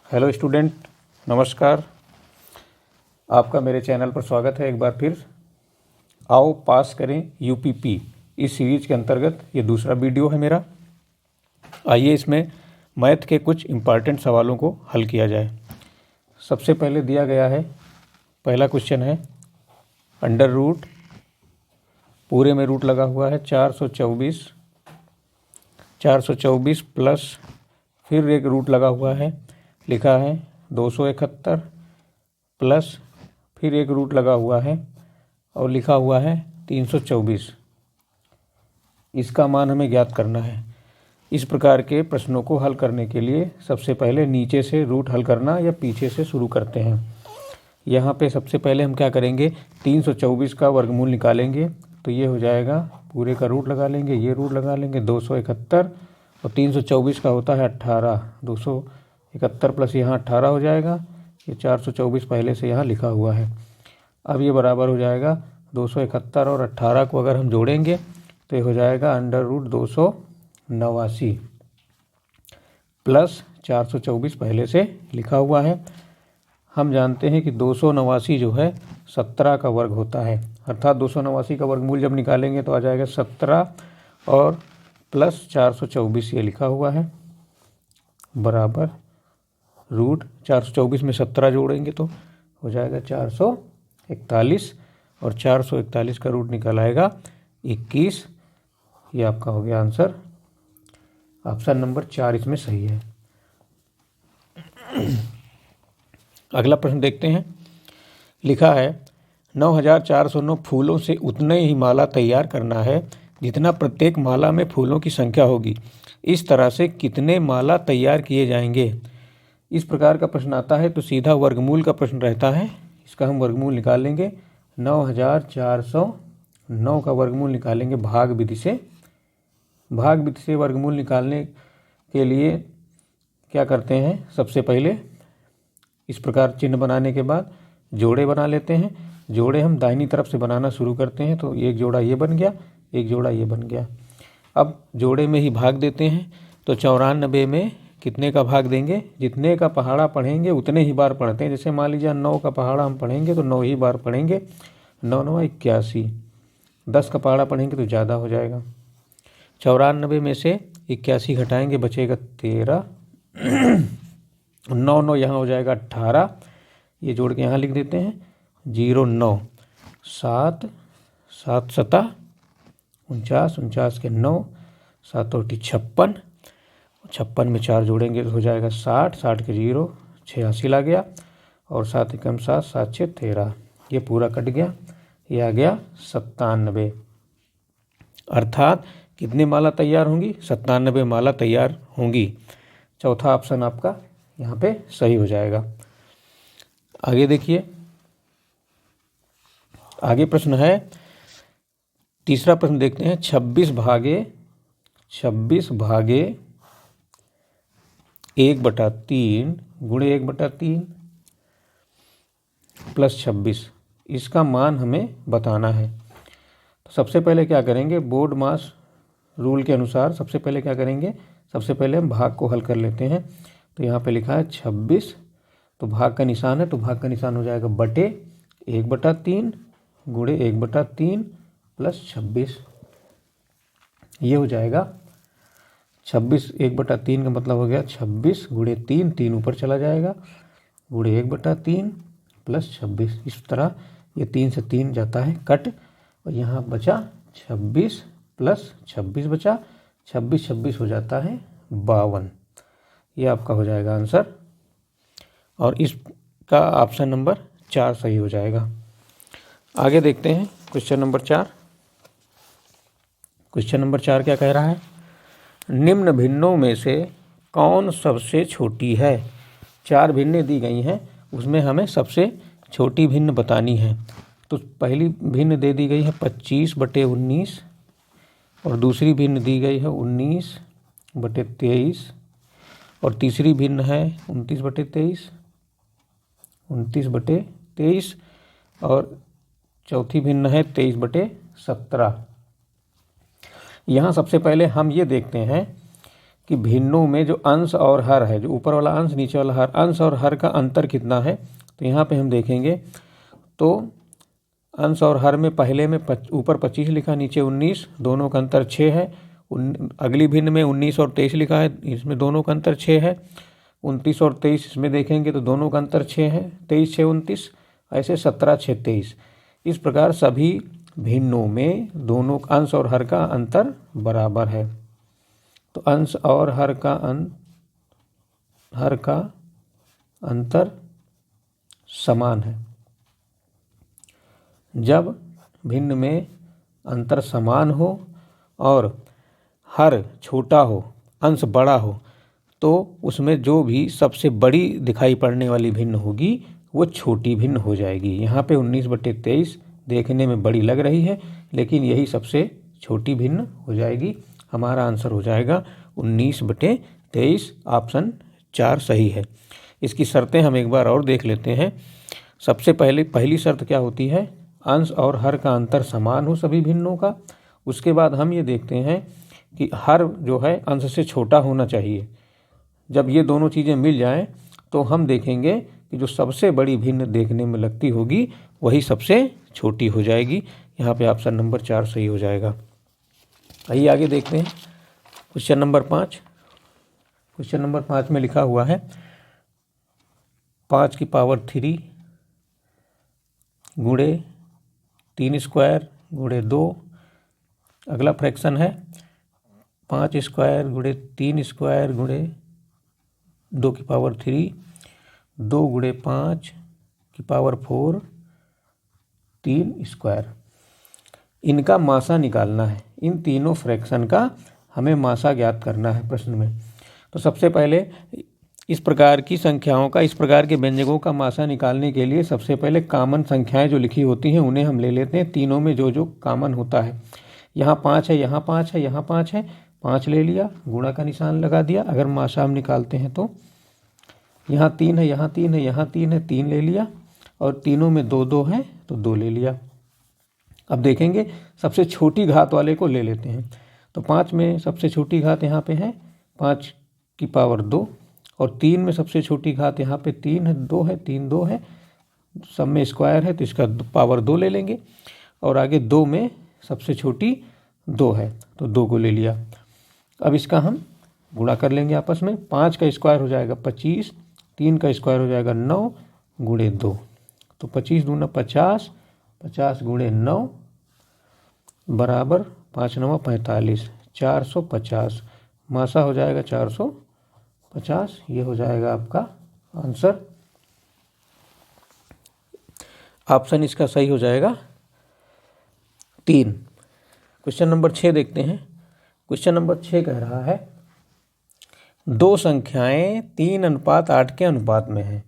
Hello student, नमस्कार। आपका मेरे चैनल पर स्वागत है एक बार फिर। आओ पास करें यूपीपी, इस सीरीज के अंतर्गत ये दूसरा वीडियो है मेरा। आइए इसमें मैथ के कुछ इम्पॉर्टेंट सवालों को हल किया जाए। सबसे पहले दिया गया है, पहला क्वेश्चन है अंडर रूट, पूरे में रूट लगा हुआ है 424 प्लस फिर एक रूट लगा हुआ है, लिखा है 271 प्लस फिर एक रूट लगा हुआ है और लिखा हुआ है 324। इसका मान हमें ज्ञात करना है। इस प्रकार के प्रश्नों को हल करने के लिए सबसे पहले नीचे से रूट हल करना या पीछे से शुरू करते हैं। यहाँ पे सबसे पहले हम क्या करेंगे, 324 का वर्गमूल निकालेंगे तो ये हो जाएगा, पूरे का रूट लगा लेंगे, ये रूट लगा लेंगे 271 और 324 का होता है 18। 271 प्लस यहाँ 18 हो जाएगा, ये 424 पहले से यहाँ लिखा हुआ है। अब ये बराबर हो जाएगा 271 और 18 को अगर हम जोड़ेंगे तो ये हो जाएगा अंडर रूट 289 प्लस 424 पहले से लिखा हुआ है। हम जानते हैं कि 289 जो है 17 का वर्ग होता है, अर्थात 289 का वर्गमूल जब निकालेंगे तो आ जाएगा 17 और प्लस 424 ये लिखा हुआ है बराबर रूट 424 में 17 जोड़ेंगे तो हो जाएगा 441 और 441 का रूट निकल आएगा 21। ये आपका हो गया आंसर। ऑप्शन नंबर 4 इसमें सही है। अगला प्रश्न देखते हैं। लिखा है 9409 फूलों से उतने ही माला तैयार करना है जितना प्रत्येक माला में फूलों की संख्या होगी। इस तरह से कितने माला तैयार किए जाएंगे। इस प्रकार का प्रश्न आता है तो सीधा वर्गमूल का प्रश्न रहता है। इसका हम वर्गमूल निकाल लेंगे। 9409 का वर्गमूल निकालेंगे भाग विधि से। भाग विधि से वर्गमूल निकालने के लिए क्या करते हैं, सबसे पहले इस प्रकार चिन्ह बनाने के बाद जोड़े बना लेते हैं। जोड़े हम दाहिनी तरफ से बनाना शुरू करते हैं तो एक जोड़ा ये बन गया, एक जोड़ा ये बन गया। अब जोड़े में ही भाग देते हैं तो 94 में कितने का भाग देंगे, जितने का पहाड़ा पढ़ेंगे उतने ही बार पढ़ते हैं। जैसे मान लीजिए 9 का पहाड़ा हम पढ़ेंगे तो 9 ही बार पढ़ेंगे, 9 9 81। 10 का पहाड़ा पढ़ेंगे तो ज़्यादा हो जाएगा। 94 में से 81 घटाएंगे बचेगा 13, 9 9 यहाँ हो जाएगा 18। ये जोड़ के यहाँ लिख देते हैं 0 9 7 7 7 49, 49 के 9, 7 8 56, 56 में 4 जोड़ेंगे तो हो जाएगा 60, 60 के 0 86 ला गया और 7 एकम 7, 7 6 13। ये पूरा कट गया, ये आ गया 97। अर्थात कितनी माला तैयार होंगी, 97 माला तैयार होंगी। चौथा ऑप्शन आपका यहाँ पे सही हो जाएगा। आगे देखिए, आगे प्रश्न है, तीसरा प्रश्न देखते हैं। 26 भागे 1/3 गुणे 1/3 प्लस 26, इसका मान हमें बताना है। तो सबसे पहले क्या करेंगे, बोर्ड मास रूल के अनुसार सबसे पहले क्या करेंगे, सबसे पहले हम भाग को हल कर लेते हैं। तो यहाँ पे लिखा है 26, तो भाग का निशान है तो भाग का निशान हो जाएगा बटे 1/3 गुणे 1/3 प्लस 26। ये हो जाएगा 26, 1/3 का मतलब हो गया 26 गुणे 3, 3 ऊपर चला जाएगा गुणे 1/3 प्लस 26। इस तरह ये 3 से 3 जाता है कट और यहाँ बचा 26 प्लस 26 बचा, 26 26 हो जाता है 52। ये आपका हो जाएगा आंसर और इसका ऑप्शन नंबर 4 सही हो जाएगा। आगे देखते हैं क्वेश्चन नंबर 4। क्वेश्चन नंबर 4 क्या कह रहा है, निम्न भिन्नों में से कौन सबसे छोटी है। 4 भिन्नें दी गई हैं, उसमें हमें सबसे छोटी भिन्न बतानी है। तो पहली भिन्न दे दी गई है 25/19 और दूसरी भिन्न दी गई है 19/23 और तीसरी भिन्न है 29/23 और चौथी भिन्न है 23/17। यहाँ सबसे पहले हम ये देखते हैं कि भिन्नों में जो अंश और हर है, जो ऊपर वाला अंश नीचे वाला हर, अंश और हर का अंतर कितना है। तो यहाँ पे हम देखेंगे तो अंश और हर में पहले में ऊपर 25 लिखा, नीचे 19, दोनों का अंतर 6 है। अगली भिन्न में 19 और 23 लिखा है, इसमें दोनों का अंतर 6 है। 29 और 23 इसमें देखेंगे तो दोनों का अंतर 6 है। 23 6 29, ऐसे 17 6 23। इस प्रकार सभी भिन्नों में दोनों अंश और हर का अंतर बराबर है। तो अंश और हर का अंतर समान है। जब भिन्न में अंतर समान हो और हर छोटा हो, अंश बड़ा हो, तो उसमें जो भी सबसे बड़ी दिखाई पड़ने वाली भिन्न होगी वो छोटी भिन्न हो जाएगी। यहाँ पे 19/23 देखने में बड़ी लग रही है, लेकिन यही सबसे छोटी भिन्न हो जाएगी। हमारा आंसर हो जाएगा 19/23। ऑप्शन 4 सही है। इसकी शर्तें हम एक बार और देख लेते हैं। सबसे पहली शर्त क्या होती है, अंश और हर का अंतर समान हो सभी भिन्नों का। उसके बाद हम ये देखते हैं कि हर जो है अंश से छोटा होना चाहिए। जब ये दोनों चीज़ें मिल जाएं तो हम देखेंगे कि जो सबसे बड़ी भिन्न देखने में लगती होगी वही सबसे छोटी हो जाएगी। यहाँ पे ऑप्शन नंबर 4 सही हो जाएगा। आइए आगे देखते हैं क्वेश्चन नंबर 5। क्वेश्चन नंबर 5 में लिखा हुआ है 5 की पावर 3 गुणे 3 स्क्वायर गुणे 2। अगला फ्रैक्शन है 5 स्क्वायर गुणे 3 स्क्वायर गुणे 2 की पावर 3, 2 गुणे 5 की पावर 4, 3 स्क्वायर। इनका मासा निकालना है। इन तीनों फ्रैक्शन का हमें मासा ज्ञात करना है प्रश्न में। तो सबसे पहले इस प्रकार की संख्याओं का, इस प्रकार के व्यंजकों का मासा निकालने के लिए सबसे पहले कॉमन संख्याएं जो लिखी होती हैं उन्हें हम ले लेते हैं। तीनों में जो जो कॉमन होता है, यहाँ 5 है, यहाँ 5 है, यहाँ 5 है, 5 ले लिया, गुणा का निशान लगा दिया। अगर मासा हम निकालते हैं तो यहाँ 3 है, यहाँ 3 है, यहाँ 3 है, 3 ले लिया, और तीनों में 2 2 है तो 2 ले लिया। अब देखेंगे सबसे छोटी घात वाले को ले लेते हैं। तो 5 में सबसे छोटी घात यहाँ पे है 5 की पावर 2, और 3 में सबसे छोटी घात यहाँ पे 3 है, 2 है, 3 2 है, सब में स्क्वायर है तो इसका पावर 2 ले लेंगे। और आगे 2 में सबसे छोटी 2 है तो 2 को ले लिया। अब इसका हम गुणा कर लेंगे आपस में। 5 का स्क्वायर हो जाएगा 25, 3 का स्क्वायर हो जाएगा 9 गुणे 2, तो 25 दूना 50, 50 गुणे 9 बराबर 5 9 45, 450। मासा हो जाएगा 450। ये हो जाएगा आपका आंसर। ऑप्शन इसका सही हो जाएगा 3। क्वेश्चन नंबर 6 देखते हैं। क्वेश्चन नंबर 6 कह रहा है दो संख्याएं 3:8 के अनुपात में हैं।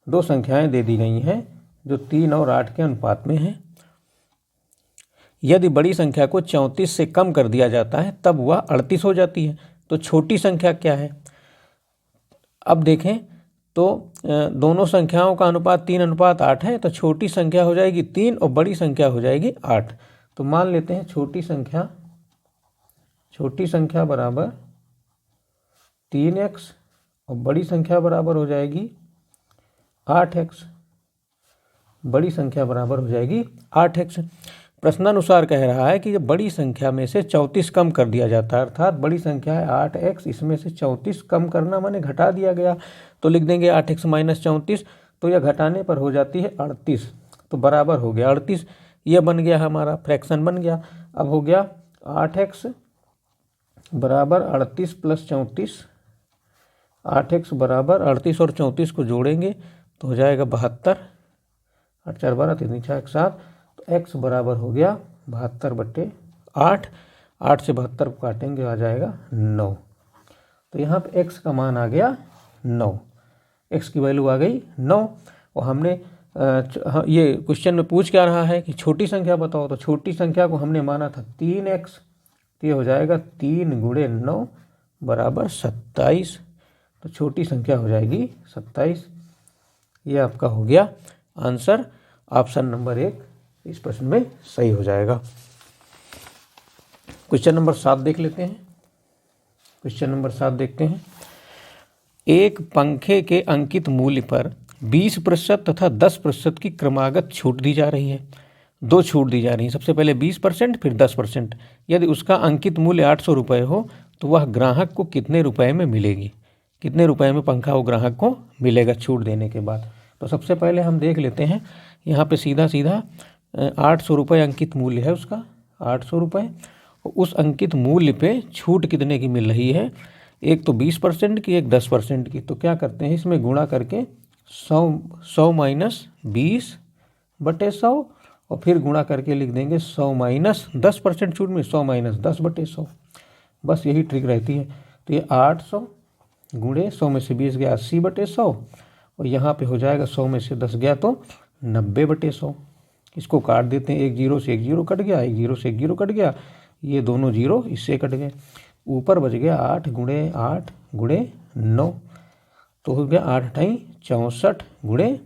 दो संख्याएं दे दी गई हैं जो 3 और 8 के अनुपात में हैं। यदि बड़ी संख्या को 34 से कम कर दिया जाता है तब वह 38 हो जाती है। तो छोटी संख्या क्या है? अब देखें तो दोनों संख्याओं का अनुपात 3:8 है, तो छोटी संख्या हो जाएगी 3 और बड़ी संख्या हो जाएगी 8। तो मान लेते हैं छोटी संख्या बराबर 3x और बड़ी संख्या बराबर हो जाएगी 8x। बड़ी संख्या बराबर हो जाएगी 8x। प्रश्नानुसार कह रहा है कि जब बड़ी संख्या में से 34 कम कर दिया जाता है, अर्थात बड़ी संख्या है 8x, इसमें से 34 कम करना माने घटा दिया गया, तो लिख देंगे 8x - 34। तो यह घटाने पर हो जाती है 38, तो बराबर हो गया 38। यह बन गया हमारा फ्रैक्शन बन गया। अब हो गया 8x बराबर 38 + 34। 8x बराबर 38 और 34 को जोड़ेंगे तो हो जाएगा 72। 8 4 12 3 6 1 7। तो x बराबर हो गया 72/8। 8 से 72 को काटेंगे आ जाएगा 9। तो यहाँ पे x का मान आ गया 9। x की वैल्यू आ गई 9। और हमने ये क्वेश्चन में पूछ क्या रहा है कि छोटी संख्या बताओ, तो छोटी संख्या को हमने माना था 3x, तो ये हो जाएगा 3 × 9 बराबर 27। तो छोटी संख्या हो जाएगी 27। ये आपका हो गया आंसर। ऑप्शन नंबर 1 इस प्रश्न में सही हो जाएगा। क्वेश्चन नंबर 7 देख लेते हैं। क्वेश्चन नंबर 7 देखते हैं। एक पंखे के अंकित मूल्य पर 20% तथा 10% की क्रमागत छूट दी जा रही है। दो छूट दी जा रही है, सबसे पहले 20% फिर 10%। यदि उसका अंकित मूल्य 800 रुपये हो तो वह ग्राहक को कितने रुपए में मिलेगी, कितने रुपए में पंखा वो ग्राहक को मिलेगा छूट देने के बाद। तो सबसे पहले हम देख लेते हैं, यहाँ पे सीधा सीधा 800 रुपये अंकित मूल्य है उसका, 800 रुपये। उस अंकित मूल्य पे छूट कितने की मिल रही है, एक तो 20% की, एक 10% की। तो क्या करते हैं, इसमें गुणा करके 100 माइनस 20/100 और फिर गुणा करके लिख देंगे 100 माइनस 10% छूट में 100 माइनस 10/100। बस यही ट्रिक रहती है। तो ये 800 गुणे 100 में से 20 गया 80/100 और यहाँ पे हो जाएगा 100 में से 10 गया तो 90/100। इसको काट देते हैं, एक जीरो से एक जीरो कट गया, एक जीरो से एक जीरो कट गया, ये दोनों जीरो इससे कट गए, ऊपर बच गया 8 गुणे 8 गुणे 9। तो हो गया 8 × 64 गुणे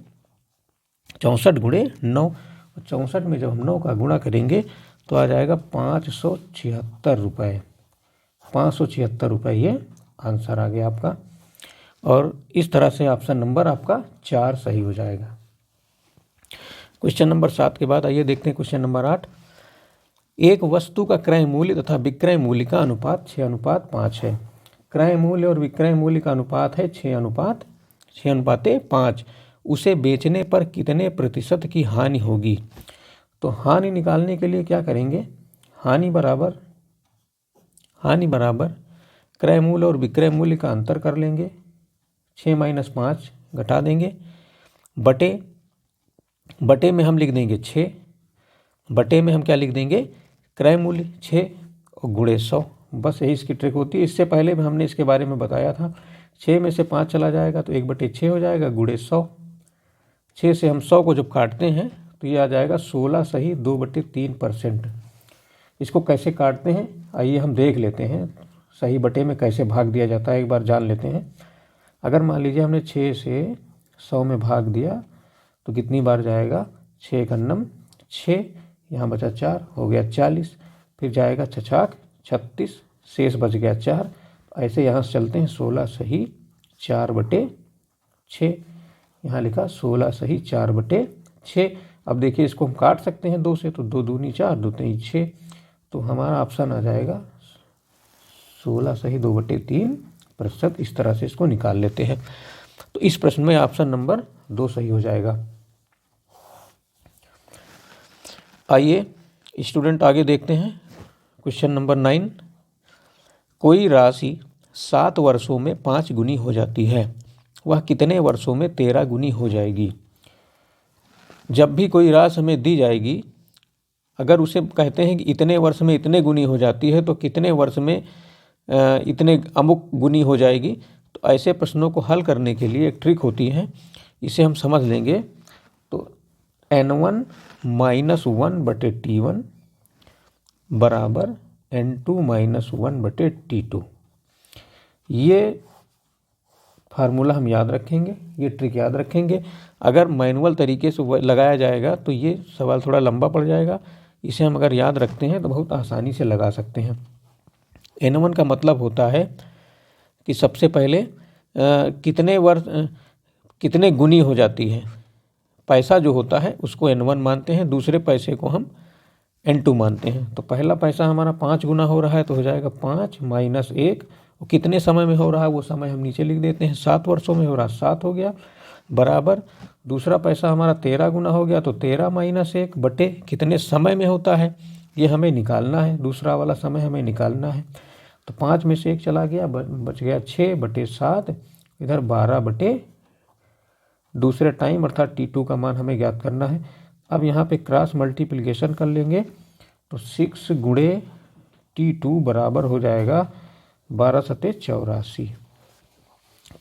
9। 64 में जब हम 9 का गुणा करेंगे तो आ जाएगा 576 रुपये। 576 रुपये ये आंसर आ गया आपका। और इस तरह से ऑप्शन नंबर आपका 4 सही हो जाएगा। क्वेश्चन नंबर 7 के बाद आइए देखते हैं क्वेश्चन नंबर 8। एक वस्तु का क्रय मूल्य तथा विक्रय मूल्य का अनुपात 6:5 है। क्रय मूल्य और विक्रय मूल्य का अनुपात है 6:5। उसे बेचने पर कितने प्रतिशत की हानि होगी। तो हानि निकालने के लिए क्या करेंगे, हानि बराबर क्रय मूल्य और विक्रय मूल्य का अंतर कर लेंगे, 6 - 5 घटा देंगे, बटे में हम लिख देंगे 6, बटे में हम क्या लिख देंगे, क्रय मूल्य 6 और गुणे 100। बस यही इसकी ट्रिक होती है। इससे पहले भी हमने इसके बारे में बताया था। 6 में से 5 चला जाएगा तो 1/6 हो जाएगा गुणे 100। 6 से हम 100 को जब काटते हैं तो ये आ जाएगा 16 सही 2/3%। इसको कैसे काटते हैं आइए हम देख लेते हैं, सही बटे में कैसे भाग दिया जाता है एक बार जान लेते हैं। अगर मान लीजिए हमने 6 से 100 में भाग दिया तो कितनी बार जाएगा, 6 × 9 6, यहाँ बचा 4 हो गया 40, फिर जाएगा 6×6 36, शेष बच गया 4। ऐसे यहाँ से चलते हैं 16 सही 4/6, यहाँ लिखा 16 सही 4/6। अब देखिए इसको हम काट सकते हैं 2 से, तो 2 दूनी 4 2 3 6, तो हमारा ऑप्शन आ जाएगा 16 सही 2/3%। इस तरह से इसको निकाल लेते हैं। तो इस प्रश्न में ऑप्शन नंबर 2 सही हो जाएगा। आइए स्टूडेंट आगे देखते हैं क्वेश्चन नंबर 9। कोई राशि 7 वर्षों में 5 गुनी हो जाती है, वह कितने वर्षों में 13 गुनी हो जाएगी। जब भी कोई राशि हमें दी जाएगी, अगर उसे कहते हैं कि इतने वर्ष में इतने गुनी हो जाती है तो कितने वर्ष में इतने अमुक गुनी हो जाएगी। तो ऐसे प्रश्नों को हल करने के लिए एक ट्रिक होती है, इसे हम समझ लेंगे। तो N1 - 1/T1 बराबर N2 - 1/T2। ये फार्मूला हम याद रखेंगे, ये ट्रिक याद रखेंगे। अगर मैनुअल तरीके से लगाया जाएगा तो ये सवाल थोड़ा लंबा पड़ जाएगा। इसे हम अगर याद रखते हैं तो बहुत आसानी से लगा सकते हैं। N1 का मतलब होता है कि सबसे पहले कितने गुनी हो जाती है। पैसा जो होता है उसको N1 मानते हैं, दूसरे पैसे को हम N2 मानते हैं। तो पहला पैसा हमारा 5 गुना हो रहा है तो हो जाएगा 5 - 1, और कितने समय में हो रहा है वो समय हम नीचे लिख देते हैं, 7 वर्षों में हो रहा है 7 हो गया, बराबर दूसरा पैसा हमारा 13 गुना हो गया तो 13 - 1 बटे कितने समय में होता है ये हमें निकालना है, दूसरा वाला समय हमें निकालना है। तो 5 में से 1 चला गया, बच गया 6/7, इधर 12 दूसरे टाइम अर्थात T2 का मान हमें ज्ञात करना है। अब यहाँ पे क्रॉस मल्टीप्लिकेशन कर लेंगे तो 6 गुणे T2 बराबर हो जाएगा 12 × 7 = 84।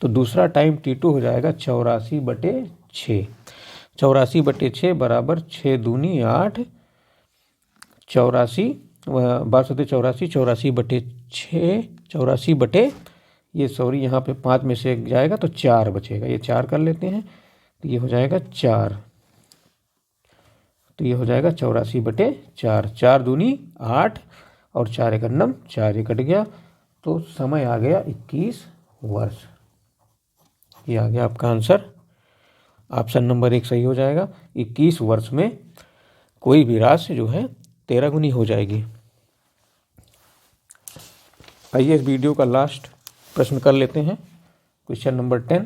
तो दूसरा टाइम T2 हो जाएगा 84/6। 84/6 बराबर 6 दूनी 8, 84 12 × 7 = 84, 84/6 84 ये सॉरी यहाँ पे 5 में से 1 जाएगा तो 4 बचेगा, ये 4 कर लेते हैं तो ये हो जाएगा 4, तो ये हो जाएगा 84/4। 4 दूनी 8 और 4 × 9 4, ये कट गया तो समय आ गया 21 वर्ष। ये आ गया आपका आंसर। ऑप्शन नंबर 1 सही हो जाएगा। 21 वर्ष में कोई भी राशि जो है 13 गुनी हो जाएगी। आइए इस वीडियो का लास्ट प्रश्न कर लेते हैं। Question number 10।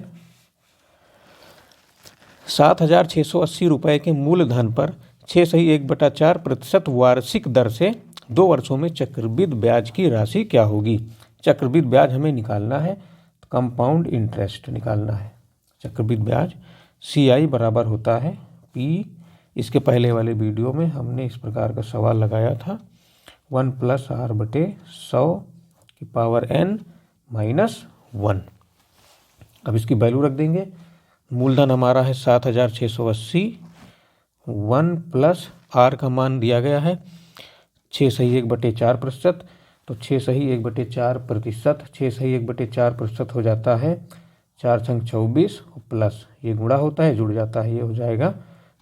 7,680 रुपये के मूलधन पर 6.1/4% वार्षिक दर से 2 वर्षों में चक्रवृद्धि ब्याज की राशि क्या होगी। चक्रवृद्धि ब्याज हमें निकालना है, तो कंपाउंड इंटरेस्ट निकालना है। चक्रवृद्धि ब्याज CI बराबर होता है P। इसके पहले वाले वीडियो में हमने इस प्रकार का सवाल लगाया था, 1 + R/100n-1। अब इसकी वैल्यू रख देंगे। मूलधन हमारा है 7,680, 1 + R का मान दिया गया है 6.1/4%। तो 6.1/4%, 6.1/4% हो जाता है 4 × 24 प्लस ये गुणा होता है, जुड़ जाता है, ये हो जाएगा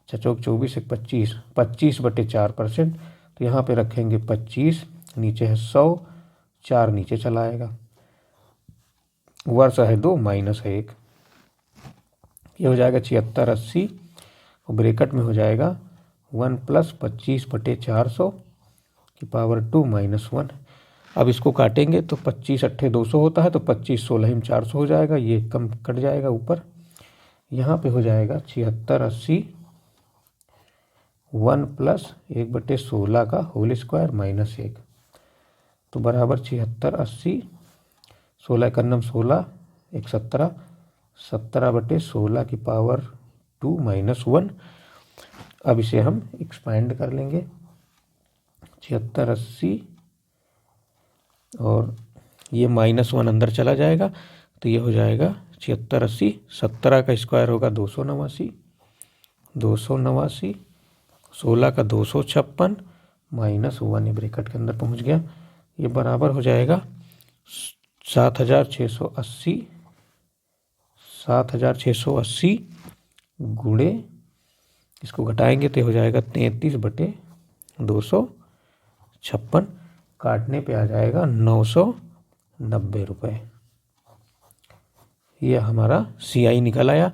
4 × 24 = 25, 25/4%। तो यहाँ पे रखेंगे 25, नीचे है 100, 4 नीचे चला आएगा, वर्ष है 2 माइनस है 1, ये हो जाएगा 7680 और ब्रैकेट में हो जाएगा 1 + 25/400 की पावर 2 - 1। अब इसको काटेंगे तो 25 × 8 = 200 होता है, तो 25 16 × 400 हो जाएगा, ये कम कट जाएगा ऊपर। यहाँ पे हो जाएगा 7680 1 + 1/16 का होल स्क्वायर माइनस 1, तो बराबर 7680, 16 × 9 = 16, 1 17, 17/16 की पावर 2 - 1। अब इसे हम एक्सपेंड कर लेंगे, 7680 और ये -1 अंदर चला जाएगा, तो ये हो जाएगा 7680, 17 का स्क्वायर होगा 289, 289, 16 का 256 -1, ये ब्रैकेट के अंदर पहुंच गया। ये बराबर हो जाएगा 7,680, 7,680 गुणे, इसको घटाएंगे तो हो जाएगा 33/256, काटने पे आ जाएगा 990 रुपये। यह हमारा CI निकल आया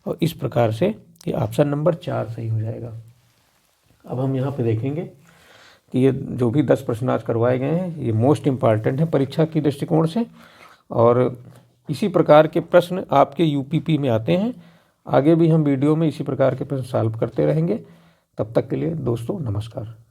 और इस प्रकार से ये ऑप्शन नंबर 4 सही हो जाएगा। अब हम यहाँ पे देखेंगे कि ये जो भी 10 प्रश्न आज करवाए गए हैं ये मोस्ट इम्पॉर्टेंट है परीक्षा की दृष्टिकोण से, और इसी प्रकार के प्रश्न आपके UPP में आते हैं। आगे भी हम वीडियो में इसी प्रकार के प्रश्न सॉल्व करते रहेंगे। तब तक के लिए दोस्तों नमस्कार।